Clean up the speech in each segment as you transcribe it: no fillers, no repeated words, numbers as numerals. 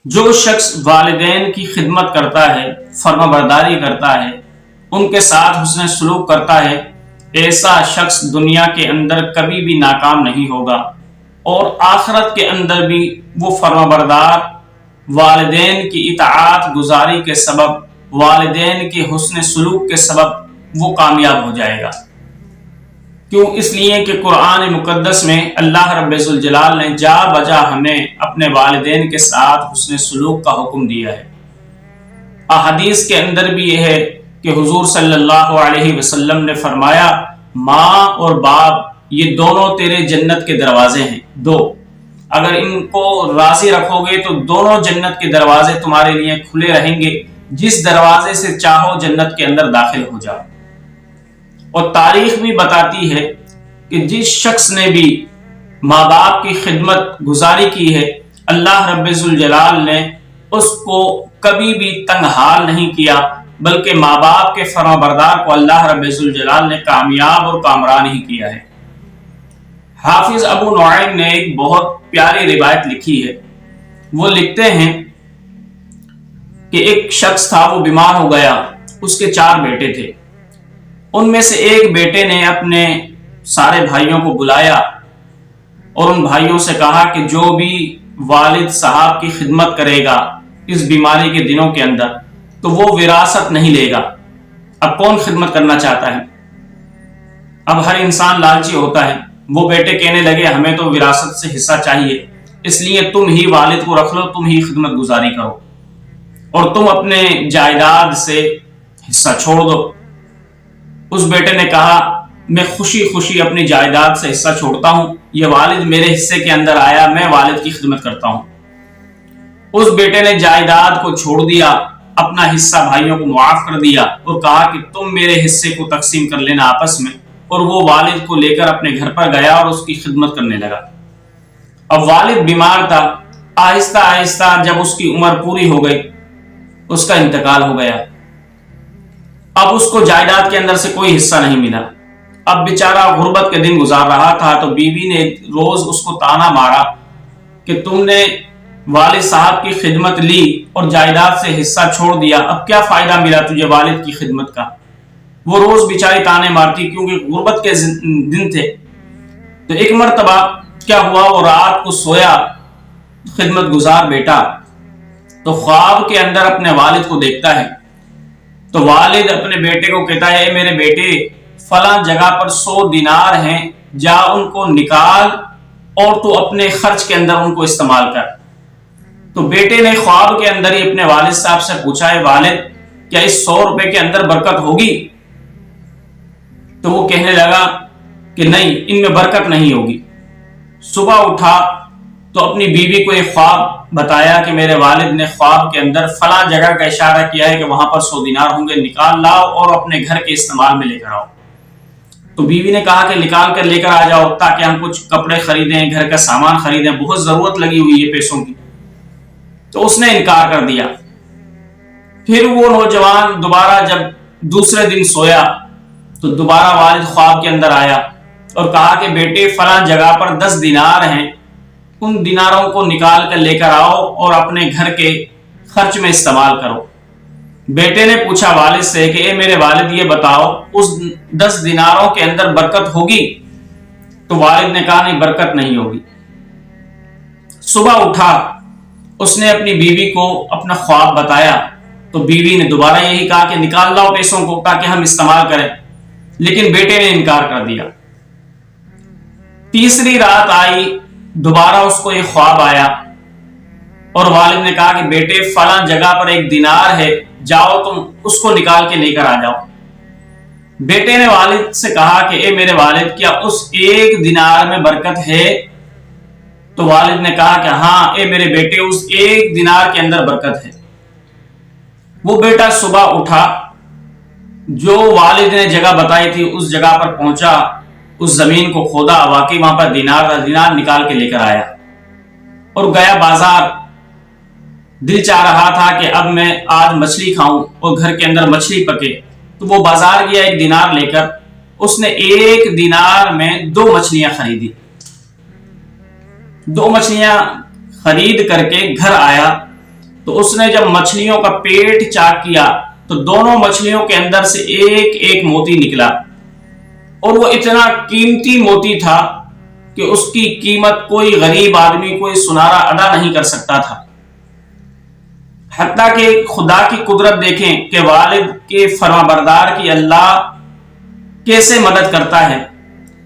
جو شخص والدین کی خدمت کرتا ہے، فرما برداری کرتا ہے، ان کے ساتھ حسن سلوک کرتا ہے، ایسا شخص دنیا کے اندر کبھی بھی ناکام نہیں ہوگا اور آخرت کے اندر بھی وہ فرما بردار، والدین کی اطاعت گزاری کے سبب، والدین کے حسن سلوک کے سبب وہ کامیاب ہو جائے گا۔ کیوں؟ اس لیے کہ قرآن مقدس میں اللہ رب ذوالجلال نے جا بجا ہمیں اپنے والدین کے ساتھ حسن سلوک کا حکم دیا ہے۔ احادیث کے اندر بھی یہ ہے کہ حضور صلی اللہ علیہ وسلم نے فرمایا، ماں اور باپ یہ دونوں تیرے جنت کے دروازے ہیں، دو، اگر ان کو راضی رکھو گے تو دونوں جنت کے دروازے تمہارے لیے کھلے رہیں گے، جس دروازے سے چاہو جنت کے اندر داخل ہو جاؤ۔ اور تاریخ بھی بتاتی ہے کہ جس شخص نے بھی ماں باپ کی خدمت گزاری کی ہے، اللہ رب ذوالجلال نے اس کو کبھی بھی تنگ حال نہیں کیا، بلکہ ماں باپ کے فرما بردار کو اللہ رب ذوالجلال نے کامیاب اور کامران ہی کیا ہے۔ حافظ ابو نعیم نے ایک بہت پیاری روایت لکھی ہے۔ وہ لکھتے ہیں کہ ایک شخص تھا، وہ بیمار ہو گیا، اس کے 4 بیٹے تھے۔ ان میں سے ایک بیٹے نے اپنے سارے بھائیوں کو بلایا اور ان بھائیوں سے کہا کہ جو بھی والد صاحب کی خدمت کرے گا اس بیماری کے دنوں کے اندر تو وہ وراثت نہیں لے گا۔ اب کون خدمت کرنا چاہتا ہے؟ اب ہر انسان لالچی ہوتا ہے۔ وہ بیٹے کہنے لگے ہمیں تو وراثت سے حصہ چاہیے، اس لیے تم ہی والد کو رکھ لو، تم ہی خدمت گزاری کرو اور تم اپنے جائیداد سے حصہ چھوڑ دو۔ اس بیٹے نے کہا میں خوشی خوشی اپنی جائیداد سے حصہ چھوڑتا ہوں، یہ والد میرے حصے کے اندر آیا، میں والد کی خدمت کرتا ہوں۔ اس بیٹے نے جائیداد کو چھوڑ دیا، اپنا حصہ بھائیوں کو معاف کر دیا اور کہا کہ تم میرے حصے کو تقسیم کر لینا آپس میں، اور وہ والد کو لے کر اپنے گھر پر گیا اور اس کی خدمت کرنے لگا۔ اب والد بیمار تھا، آہستہ آہستہ جب اس کی عمر پوری ہو گئی اس کا انتقال ہو گیا۔ اب اس کو جائیداد کے اندر سے کوئی حصہ نہیں ملا۔ اب بیچارہ غربت کے دن گزار رہا تھا تو بیوی نے روز اس کو تانا مارا کہ تم نے والد صاحب کی خدمت لی اور جائیداد سے حصہ چھوڑ دیا، اب کیا فائدہ ملا تجھے والد کی خدمت کا؟ وہ روز بیچاری تانے مارتی کیونکہ غربت کے دن تھے۔ تو ایک مرتبہ کیا ہوا، وہ رات کو سویا خدمت گزار بیٹا تو خواب کے اندر اپنے والد کو دیکھتا ہے۔ تو والد اپنے بیٹے کو کہتا ہے، اے میرے بیٹے فلاں جگہ پر 100 دینار ہیں، جا ان کو نکال اور تو اپنے خرچ کے اندر ان کو استعمال کر۔ تو بیٹے نے خواب کے اندر ہی اپنے والد صاحب سے پوچھا، ہے والد کیا اس 100 روپے کے اندر برکت ہوگی؟ تو وہ کہنے لگا کہ نہیں، ان میں برکت نہیں ہوگی۔ صبح اٹھا تو اپنی بیوی کو یہ خواب بتایا کہ میرے والد نے خواب کے اندر فلاں جگہ کا اشارہ کیا ہے کہ وہاں پر 100 دینار ہوں گے، نکال لاؤ اور اپنے گھر کے استعمال میں لے کر آؤ۔ تو بیوی نے کہا کہ نکال کر لے کر آ جاؤ تاکہ ہم کچھ کپڑے خریدیں، گھر کا سامان خریدیں، بہت ضرورت لگی ہوئی ہے پیسوں کی۔ تو اس نے انکار کر دیا۔ پھر وہ نوجوان دوبارہ جب دوسرے دن سویا تو دوبارہ والد خواب کے اندر آیا اور کہا کہ بیٹے فلاں جگہ پر 10 دینار ہیں، ان دیناروں کو نکال کر لے کر آؤ اور اپنے گھر کے خرچ میں استعمال کرو۔ بیٹے نے پوچھا والد سے کہ اے میرے والد یہ بتاؤ اس 10 دیناروں کے اندر برکت ہوگی؟ تو والد نے کہا نہیں، برکت نہیں ہوگی۔ صبح اٹھا، اس نے اپنی بیوی کو اپنا خواب بتایا تو بیوی نے دوبارہ یہی کہا کہ نکال لاؤ پیسوں کو تاکہ ہم استعمال کریں، لیکن بیٹے نے انکار کر دیا۔ تیسری رات آئی، دوبارہ اس کو یہ خواب آیا اور والد نے کہا کہ بیٹے فلاں جگہ پر 1 دینار ہے، جاؤ تم اس کو نکال کے لے کر آ جاؤ۔ بیٹے نے والد سے کہا کہ اے میرے والد کیا اس 1 دینار میں برکت ہے؟ تو والد نے کہا کہ ہاں اے میرے بیٹے اس 1 دینار کے اندر برکت ہے۔ وہ بیٹا صبح اٹھا، جو والد نے جگہ بتائی تھی اس جگہ پر پہنچا، اس زمین کو کھودا، واقعی وہاں پر دینار نکال کے لے کر آیا اور گیا بازار۔ دل چاہ رہا تھا کہ اب میں آج مچھلی کھاؤں اور گھر کے اندر مچھلی پکے، تو وہ بازار گیا 1 دینار لے کر، اس نے 1 دینار میں 2 مچھلیاں خریدی۔ 2 مچھلیاں خرید کر کے گھر آیا تو اس نے جب مچھلیوں کا پیٹ چاک کیا تو دونوں مچھلیوں کے اندر سے ایک ایک موتی نکلا، اور وہ اتنا قیمتی موتی تھا کہ اس کی قیمت کوئی غریب آدمی، کوئی سنارا ادا نہیں کر سکتا تھا۔ حتیٰ کہ خدا کی قدرت دیکھیں کہ والد کے فرما بردار کی اللہ کیسے مدد کرتا ہے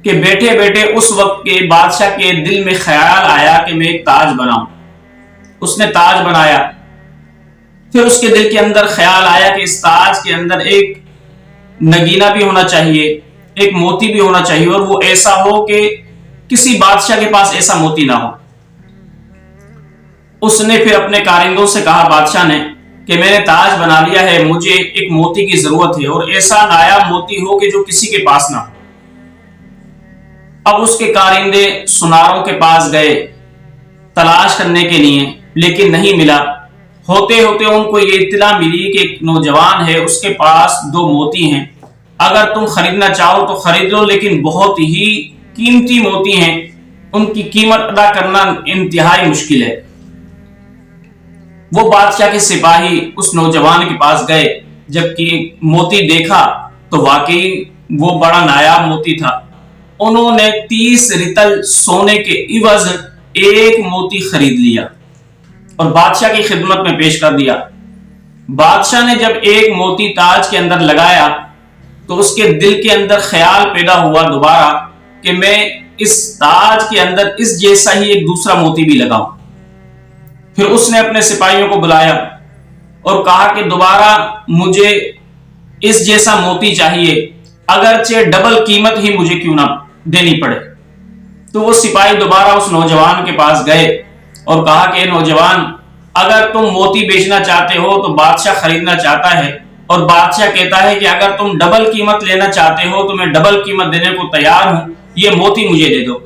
کہ بیٹھے بیٹھے اس وقت کے بادشاہ کے دل میں خیال آیا کہ میں ایک تاج بناؤں، اس نے تاج بنایا۔ پھر اس کے دل کے اندر خیال آیا کہ اس تاج کے اندر ایک نگینہ بھی ہونا چاہیے، ایک موتی بھی ہونا چاہیے، اور وہ ایسا ہو کہ کسی بادشاہ کے پاس ایسا موتی نہ ہو۔ اس نے پھر اپنے کارندوں سے کہا بادشاہ نے کہ میں نے تاج بنا لیا ہے، مجھے ایک موتی کی ضرورت ہے، اور ایسا نایاب موتی ہو کہ جو کسی کے پاس نہ ہو۔ اب اس کے کارندے سناروں کے پاس گئے تلاش کرنے کے لیے، لیکن نہیں ملا۔ ہوتے ہوتے ان کو یہ اطلاع ملی کہ ایک نوجوان ہے، اس کے پاس 2 موتی ہیں، اگر تم خریدنا چاہو تو خرید لو، لیکن بہت ہی قیمتی موتی ہیں، ان کی قیمت ادا کرنا انتہائی مشکل ہے۔ وہ بادشاہ کے سپاہی اس نوجوان کے پاس گئے، جبکہ موتی دیکھا تو واقعی وہ بڑا نایاب موتی تھا۔ انہوں نے 30 رتل سونے کے عوض ایک موتی خرید لیا اور بادشاہ کی خدمت میں پیش کر دیا۔ بادشاہ نے جب ایک موتی تاج کے اندر لگایا تو اس کے دل کے اندر خیال پیدا ہوا دوبارہ کہ میں اس تاج کے اندر اس جیسا ہی ایک دوسرا موتی بھی لگاؤں۔ پھر اس نے اپنے سپاہیوں کو بلایا اور کہا کہ دوبارہ مجھے اس جیسا موتی چاہیے، اگرچہ ڈبل قیمت ہی مجھے کیوں نہ دینی پڑے۔ تو وہ سپاہی دوبارہ اس نوجوان کے پاس گئے اور کہا کہ اے نوجوان، اگر تم موتی بیچنا چاہتے ہو تو بادشاہ خریدنا چاہتا ہے، اور بادشاہ کہتا ہے کہ اگر تم ڈبل قیمت لینا چاہتے ہو تو میں ڈبل قیمت دینے کو تیار ہوں، یہ موتی مجھے دے دو۔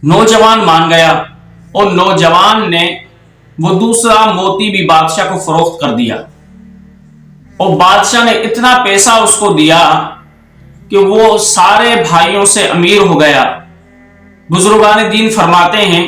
نوجوان مان گیا اور نوجوان نے وہ دوسرا موتی بھی بادشاہ کو فروخت کر دیا، اور بادشاہ نے اتنا پیسہ اس کو دیا کہ وہ سارے بھائیوں سے امیر ہو گیا۔ بزرگان دین فرماتے ہیں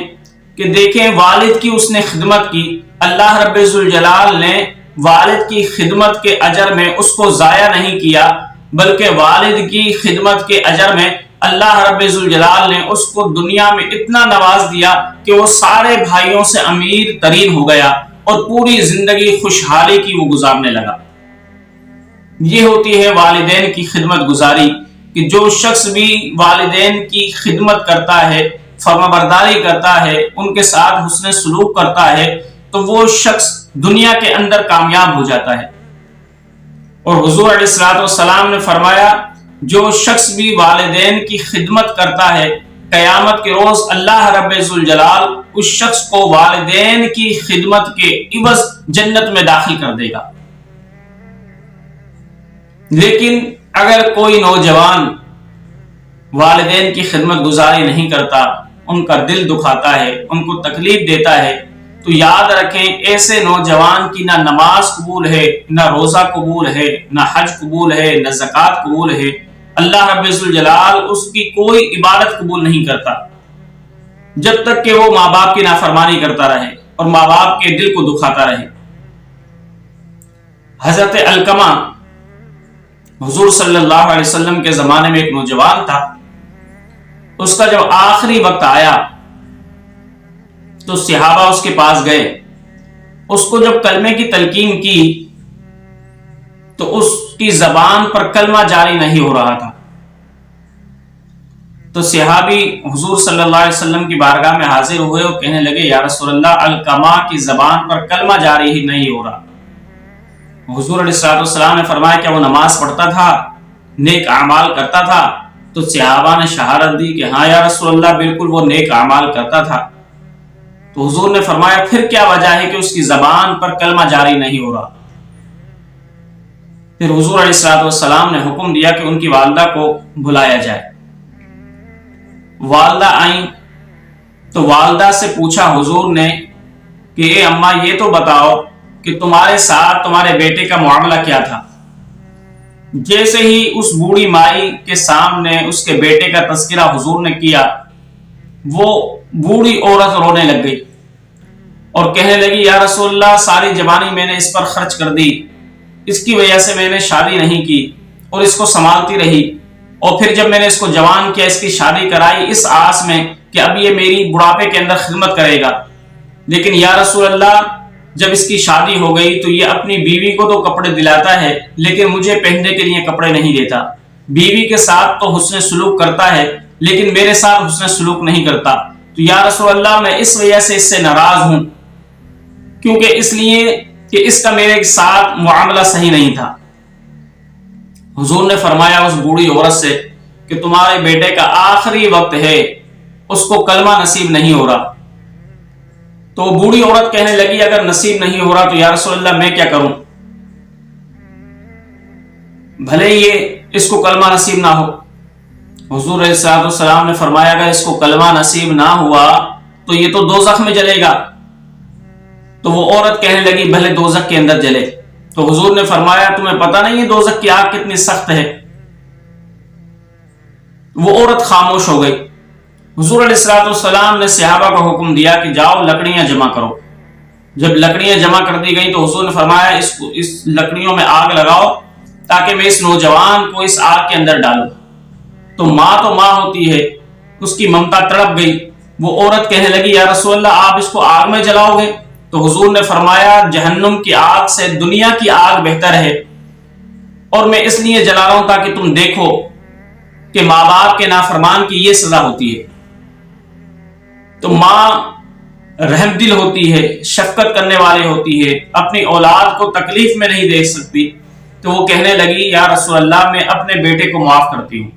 کہ دیکھیں والد کی اس نے خدمت کی، اللہ رب الجلال نے والد کی خدمت کے اجر میں اس کو ضائع نہیں کیا، بلکہ والد کی خدمت کے اجر میں اللہ رب الجلال نے اس کو دنیا میں اتنا نواز دیا کہ وہ سارے بھائیوں سے امیر ترین ہو گیا اور پوری زندگی خوشحالی کی وہ گزارنے لگا۔ یہ ہوتی ہے والدین کی خدمت گزاری، کہ جو شخص بھی والدین کی خدمت کرتا ہے، فرما برداری کرتا ہے، ان کے ساتھ حسن سلوک کرتا ہے، تو وہ شخص دنیا کے اندر کامیاب ہو جاتا ہے۔ اور حضور علیہ الصلوۃ والسلام نے فرمایا جو شخص بھی والدین کی خدمت کرتا ہے، قیامت کے روز اللہ رب الجلال اس شخص کو والدین کی خدمت کے عوض جنت میں داخل کر دے گا۔ لیکن اگر کوئی نوجوان والدین کی خدمت گزاری نہیں کرتا، ان کا دل دکھاتا ہے، ان کو تکلیف دیتا ہے، تو یاد رکھیں ایسے نوجوان کی نہ نماز قبول ہے، نہ روزہ قبول ہے، نہ حج قبول ہے، نہ زکوٰۃ قبول ہے۔ اللہ رب الجلال اس کی کوئی عبادت قبول نہیں کرتا جب تک کہ وہ ماں باپ کی نافرمانی کرتا رہے اور ماں باپ کے دل کو دکھاتا رہے۔ حضرت علقمہ حضور صلی اللہ علیہ وسلم کے زمانے میں ایک نوجوان تھا، اس کا جب آخری وقت آیا تو صحابہ اس کے پاس گئے، اس کو جب کلمے کی تلقین کی تو اس کی زبان پر کلمہ جاری نہیں ہو رہا تھا۔ تو صحابی حضور صلی اللہ علیہ وسلم کی بارگاہ میں حاضر ہوئے اور کہنے لگے یا رسول اللہ، علقمہ کی زبان پر کلمہ جاری ہی نہیں ہو رہا۔ حضور علیہ السلام نے فرمایا کہ وہ نماز پڑھتا تھا، نیک اعمال کرتا تھا؟ تو صحابہ نے شہادت دی کہ ہاں یا رسول اللہ، بالکل وہ نیک اعمال کرتا تھا۔ تو حضور نے فرمایا پھر کیا وجہ ہے کہ اس کی زبان پر کلمہ جاری نہیں ہو رہا؟ پھر حضور علیہ السلام نے حکم دیا کہ ان کی والدہ کو بلایا جائے۔ والدہ آئیں تو والدہ سے پوچھا حضور نے کہ اے اماں، یہ تو بتاؤ کہ تمہارے ساتھ تمہارے بیٹے کا معاملہ کیا تھا؟ جیسے ہی اس بوڑھی مائی کے سامنے اس کے بیٹے کا تذکرہ حضور نے کیا، وہ بوڑھی عورت رونے لگ گئی اور کہنے لگی یا رسول اللہ ساری جوانی میں نے اس پر خرچ کر دی، اس کی وجہ سے میں نے شادی نہیں کی اور اس کو سنبھالتی رہی، اور پھر جب میں نے اس کو جوان کیا اس کی شادی کرائی اس آس میں کہ اب یہ میری بڑھاپے کے اندر خدمت کرے گا، لیکن یا رسول اللہ جب اس کی شادی ہو گئی تو یہ اپنی بیوی کو تو کپڑے دلاتا ہے لیکن مجھے پہننے کے لیے کپڑے نہیں دیتا، بیوی کے ساتھ تو حسن سلوک کرتا ہے لیکن میرے ساتھ حسن سلوک نہیں کرتا، تو یا رسول اللہ میں اس وجہ سے اس سے ناراض ہوں، کیونکہ اس لیے کہ اس کا میرے ساتھ معاملہ صحیح نہیں تھا۔ حضور نے فرمایا اس بوڑھی عورت سے کہ تمہارے بیٹے کا آخری وقت ہے، اس کو کلمہ نصیب نہیں ہو رہا۔ تو بوڑھی عورت کہنے لگی اگر نصیب نہیں ہو رہا تو یا رسول اللہ میں کیا کروں، بھلے یہ اس کو کلمہ نصیب نہ ہو۔ حضور علیہ الصلوۃ والسلام نے فرمایا اگر اس کو کلمہ نصیب نہ ہوا تو یہ تو دوزخ میں جلے گا۔ تو وہ عورت کہنے لگی بھلے دوزخ کے اندر جلے۔ تو حضور نے فرمایا تمہیں پتہ نہیں ہے دوزخ کی آگ کتنی سخت ہے؟ وہ عورت خاموش ہو گئی۔ حضور علیہ الصلوۃ والسلام نے صحابہ کو حکم دیا کہ جاؤ لکڑیاں جمع کرو۔ جب لکڑیاں جمع کر دی گئی تو حضور نے فرمایا اس لکڑیوں میں آگ لگاؤ تاکہ میں اس نوجوان کو اس آگ کے اندر ڈالوں۔ تو ماں ہوتی ہے، اس کی ممتا تڑپ گئی۔ وہ عورت کہنے لگی یا رسول اللہ آپ اس کو آگ میں جلاؤ گے؟ تو حضور نے فرمایا جہنم کی آگ سے دنیا کی آگ بہتر ہے، اور میں اس لیے جلا رہا ہوں تاکہ تم دیکھو کہ ماں باپ کے نافرمان کی یہ سزا ہوتی ہے۔ تو ماں رحم دل ہوتی ہے، شفقت کرنے والی ہوتی ہے، اپنی اولاد کو تکلیف میں نہیں دیکھ سکتی۔ تو وہ کہنے لگی یا رسول اللہ میں اپنے بیٹے کو معاف کرتی ہوں۔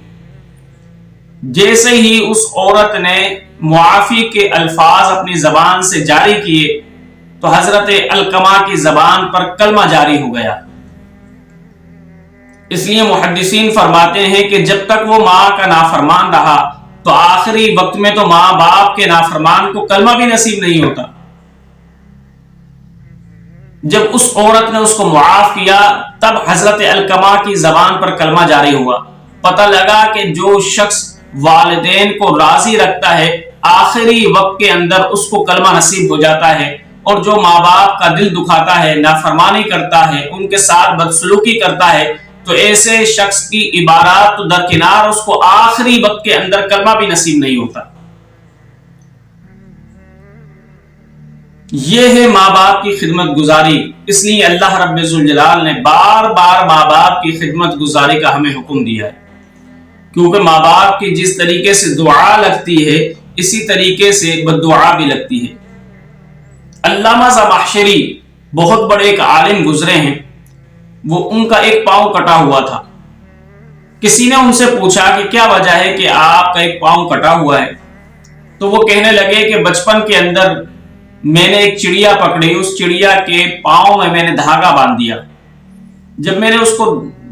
جیسے ہی اس عورت نے معافی کے الفاظ اپنی زبان سے جاری کیے تو حضرت علقمہ کی زبان پر کلمہ جاری ہو گیا۔ اس لیے محدثین فرماتے ہیں کہ جب تک وہ ماں کا نافرمان رہا تو آخری وقت میں تو ماں باپ کے نافرمان کو کلمہ بھی نصیب نہیں ہوتا۔ جب اس عورت نے اس کو معاف کیا تب حضرت علقمہ کی زبان پر کلمہ جاری ہوا۔ پتہ لگا کہ جو شخص والدین کو راضی رکھتا ہے آخری وقت کے اندر اس کو کلمہ نصیب ہو جاتا ہے، اور جو ماں باپ کا دل دکھاتا ہے، نافرمانی کرتا ہے، ان کے ساتھ بدسلوکی کرتا ہے، تو ایسے شخص کی عبارات تو درکنار اس کو آخری وقت کے اندر کلمہ بھی نصیب نہیں ہوتا۔ یہ ہے ماں باپ کی خدمت گزاری۔ اس لیے اللہ رب ذوالجلال نے بار بار ماں باپ کی خدمت گزاری کا ہمیں حکم دیا ہے، کیونکہ ماں باپ کی جس طریقے سے دعا لگتی ہے اسی طریقے سے بددعا بھی لگتی ہے۔ علامہ زمخشری بہت بڑے ایک عالم گزرے ہیں، وہ ان کا ایک پاؤں کٹا ہوا تھا۔ کسی نے ان سے پوچھا کہ کیا وجہ ہے کہ آپ کا ایک پاؤں کٹا ہوا ہے؟ تو وہ کہنے لگے کہ بچپن کے اندر میں نے ایک چڑیا پکڑی، اس چڑیا کے پاؤں میں نے دھاگا باندھ دیا۔ جب میں نے اس کو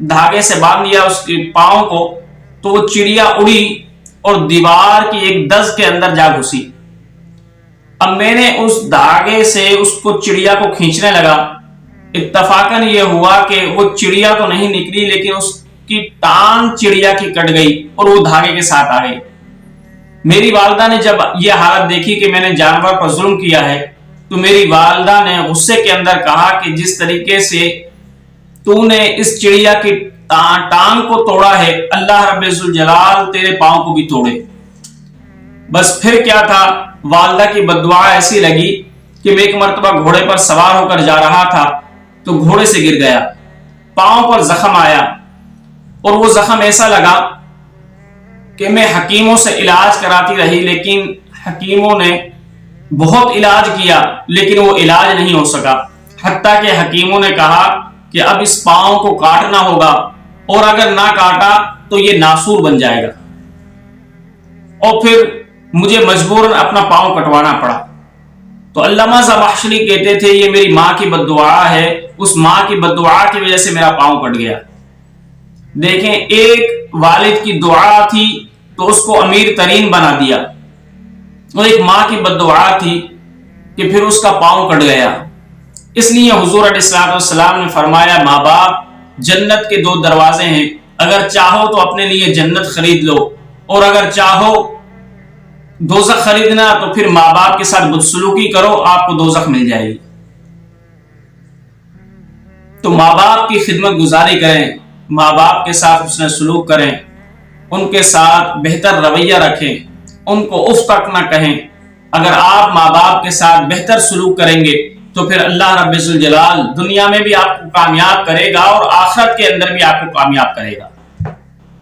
دھاگے سے باندھ دیا اس کے پاؤں کو تو وہ چڑیا اڑی اور دیوار کی ایک دز کے اندر جا گھسی۔ اب میں نے اس دھاگے سے اس کو چڑیا کو کھینچنے لگا، اتفاقاً یہ ہوا کہ وہ چڑیا تو نہیں نکلی لیکن اس کی ٹانگ چڑیا کی کٹ گئی اور وہ دھاگے کے ساتھ آ گئی۔ میری والدہ نے جب یہ حالت دیکھی کہ میں نے جانور پر ظلم کیا ہے تو میری والدہ نے غصے کے اندر کہا کہ جس طریقے سے تو نے اس چڑیا کی ٹانگ کو توڑا ہے اللہ رب ذوالجلال تیرے پاؤں کو بھی توڑے۔ بس پھر کیا تھا، والدہ کی بددعا ایسی لگی کہ میں ایک مرتبہ گھوڑے پر سوار ہو کر جا رہا تھا تو گھوڑے سے گر گیا، پاؤں پر زخم آیا، اور وہ زخم ایسا لگا کہ میں حکیموں سے علاج کراتی رہی لیکن حکیموں نے بہت علاج کیا لیکن وہ علاج نہیں ہو سکا، حتیٰ کہ حکیموں نے کہا کہ اب اس پاؤں کو کاٹنا ہوگا اور اگر نہ کاٹا تو یہ ناسور بن جائے گا، اور پھر مجھے مجبوراً اپنا پاؤں کٹوانا پڑا۔ تو علامہ زمخشری کہتے تھے یہ میری ماں کی بددعا ہے، اس ماں کی بددعا کی وجہ سے میرا پاؤں کٹ گیا۔ دیکھیں ایک والد کی دعا تھی تو اس کو امیر ترین بنا دیا، اور ایک ماں کی بددعا تھی کہ پھر اس کا پاؤں کٹ گیا۔ اس لیے حضور علیہ الصلوۃ والسلام نے فرمایا ماں باپ جنت کے دو دروازے ہیں، اگر چاہو تو اپنے لیے جنت خرید لو اور اگر چاہو دوزخ خریدنا تو پھر ماں باپ کے ساتھ بدسلوکی کرو، آپ کو دوزخ مل جائے گی۔ تو ماں باپ کی خدمت گزاری کریں، ماں باپ کے ساتھ حسن سلوک کریں، ان کے ساتھ بہتر رویہ رکھیں، ان کو اف تک نہ کہیں۔ اگر آپ ماں باپ کے ساتھ بہتر سلوک کریں گے تو پھر اللہ رب الجلال دنیا میں بھی آپ کو کامیاب کرے گا اور آخرت کے اندر بھی آپ کو کامیاب کرے گا۔